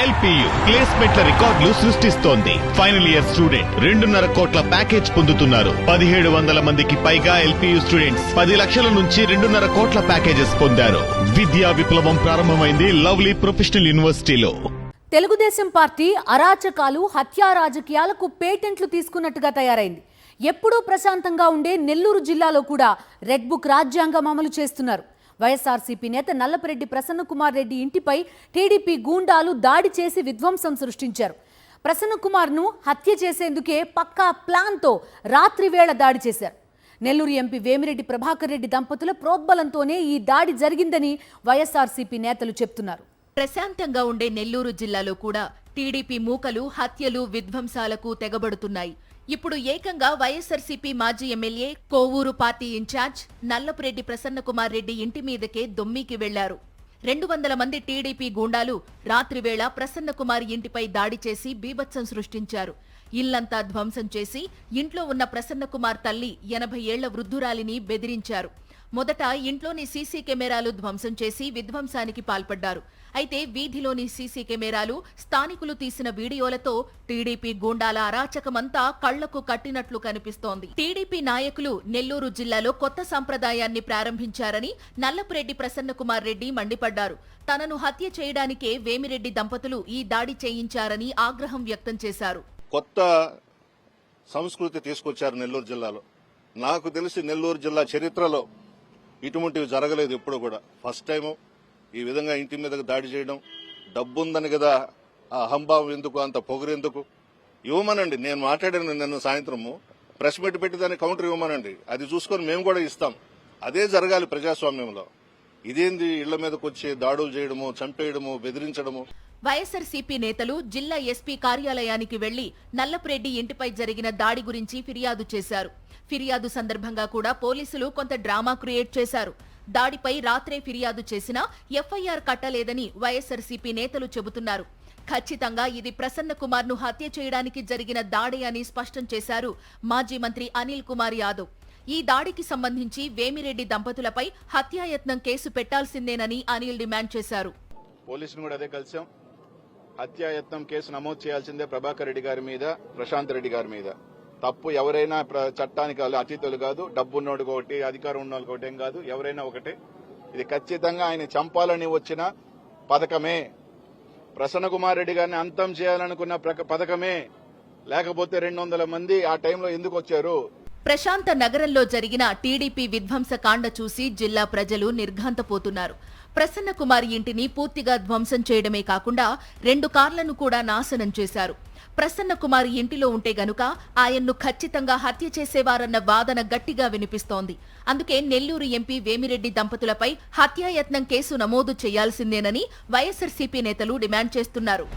LPU ప్లేస్మెంట్ల రికార్డులు సృష్టిస్తోంది. Final year student 2.5 కోట్ల ప్యాకేజ్ పొందుతున్నారు. 1700 మందికి పైగా ఎల్పియు స్టూడెంట్స్ 10 లక్షల నుంచి 2.5 కోట్ల ప్యాకేజెస్ పొందారు. విద్యా విప్లవం ప్రారంభమైంది లవ్లీ ప్రొఫెషనల్ యూనివర్సిటీలో. తెలుగుదేశం పార్టీ అరాచకాలు, హత్యా రాజకీయాలకు పేటెంట్లు తీసుకున్నట్టుగా తయారైంది. ఎప్పుడూ ప్రశాంతంగా ఉండే నెల్లూరు జిల్లాలో కూడా రెడ్ బుక్ రాజ్యాంగం అమలు చేస్తున్నారు. వైఎస్ఆర్సీపీ నేత నల్లపరెడ్డి ప్రసన్నకుమార్ రెడ్డి ఇంటిపై టీడీపీ గూండాలు దాడి చేసి విధ్వంసం సృష్టించారు. ప్రసన్నకుమార్ను హత్య చేసేందుకే పక్కా ప్లాన్తో రాత్రి వేళ దాడి చేశారు. నెల్లూరు ఎంపీ వేమిరెడ్డి ప్రభాకర్ రెడ్డి దంపతుల ప్రోద్బలంతోనే ఈ దాడి జరిగిందని వైఎస్ఆర్సీపీ నేతలు చెప్తున్నారు. ప్రశాంతంగా ఉండే నెల్లూరు జిల్లాలో కూడా టీడీపీ మూకలు హత్యలు విధ్వంసాలకు తెగబడుతున్నాయి. ఇప్పుడు ఏకంగా వైఎస్ఆర్సీపీ మాజీ MLA, Kovur party incharge Nallapureddy Prasannakumar Reddy ఇంటి మీదకే దొమ్మికి వెళ్లారు. 200 మంది టీడీపీ గూండాలు రాత్రివేళ ప్రసన్నకుమార్ ఇంటిపై దాడి చేసి బీభత్సం సృష్టించారు. ఇల్లంతా ధ్వంసం చేసి ఇంట్లో ఉన్న ప్రసన్నకుమార్ తల్లి 80 ఏళ్ల వృద్ధురాలిని బెదిరించారు. మొదట ఇంట్లోని సీసీ కెమెరాలు ధ్వంసం చేసి విధ్వంసానికి పాల్పడ్డారు. అయితే వీధిలోని సీసీ కెమెరాలు, స్థానికులు తీసిన వీడియోలతో టీడీపీ గూండాల అరాచకమంతా కళ్లకు కట్టినట్లు కనిపిస్తోంది. టీడీపీ నాయకులు నెల్లూరు జిల్లాలో కొత్త సంప్రదాయాన్ని ప్రారంభించారని నల్లపురెడ్డి ప్రసన్నకుమార్ రెడ్డి మండిపడ్డారు. తనను హత్య చేయడానికే వేమిరెడ్డి దంపతులు ఈ దాడి చేయించారని ఆగ్రహం వ్యక్తం చేశారు. కొత్త సంస్కృతి తీసుకొచ్చారు నెల్లూరు జిల్లాలో. నాకు తెలిసి నెల్లూరు జిల్లా చరిత్రలో ఇటువంటివి జరగలేదు ఎప్పుడు కూడా. ఫస్ట్ టైం ఈ విధంగా ఇంటి మీదకి దాడి చేయడం. డబ్బుందని కదా ఆ అహంభావం ఎందుకు, అంత పొగరెందుకు? ఇవ్వమనండి. నేను మాట్లాడాను నిన్న సాయంత్రము, ప్రెస్ మీట్ పెట్టి దాన్ని కౌంటర్ ఇవ్వమనండి. అది చూసుకొని మేము కూడా ఇస్తాం. అదే జరగాలి ప్రజాస్వామ్యంలో. ఇదేంది ఇళ్ల మీదకి వచ్చి దాడులు చేయడము, చంపేయడము, బెదిరించడము? వైఎస్ఆర్సీపీ నేతలు జిల్లా ఎస్పీ కార్యాలయానికి వెళ్లి నల్లపురెడ్డి ఇంటిపై జరిగిన దాడి గురించి ఫిర్యాదు చేశారు. ఫిర్యాదు సందర్భంగా కూడా పోలీసులు కొంత డ్రామా క్రియేట్ చేశారు. దాడిపై రాత్రే ఫిర్యాదు చేసినా ఎఫ్ఐఆర్ కట్టలేదని వైఎస్ఆర్సీపీ నేతలు చెబుతున్నారు. ఖచ్చితంగా ఇది ప్రసన్నకుమార్ను హత్య చేయడానికి జరిగిన దాడి అని స్పష్టం చేశారు మాజీ మంత్రి అనిల్ కుమార్ యాదవ్. ఈ దాడికి సంబంధించి వేమిరెడ్డి దంపతులపై హత్యాయత్నం కేసు పెట్టాల్సిందేనని అనిల్ డిమాండ్ చేశారు. పోలీసులు కూడా అదే కలిసాం. హత్యాయత్నం కేసు నమోదు చేయాల్సిందే ప్రభాకర్ రెడ్డి గారి మీద, ప్రశాంత్ రెడ్డి గారి మీద. తప్పు ఎవరైనా చట్టానికి అతీతులు కాదు. డబ్బున్నోడు ఒకటి, అధికారం ఉన్నోళ్ళకి ఒకటి ఏం కాదు, ఎవరైనా ఒకటే. ఇది ఖచ్చితంగా ఆయన చంపాలని వచ్చిన పథకమే. ప్రసన్నకుమార్ రెడ్డి గారిని అంతం చేయాలనుకున్న పథకమే. లేకపోతే 200 మంది ఆ టైంలో ఎందుకు వచ్చారు? ప్రశాంత నగరంలో జరిగిన టీడీపీ విధ్వంసకాండ చూసి జిల్లా ప్రజలు నిర్ఘాంతపోతున్నారు. ప్రసన్నకుమార్ ఇంటిని పూర్తిగా ధ్వంసం చేయడమే కాకుండా 2 కార్లను కూడా నాశనం చేశారు. ప్రసన్నకుమార్ ఇంటిలో ఉంటే గనుక ఆయన్ను ఖచ్చితంగా హత్య చేసేవారన్న వాదన గట్టిగా వినిపిస్తోంది. అందుకే నెల్లూరు ఎంపీ వేమిరెడ్డి దంపతులపై హత్యాయత్నం కేసు నమోదు చేయాల్సిందేనని వైఎస్ఆర్సీపీ నేతలు డిమాండ్ చేస్తున్నారు.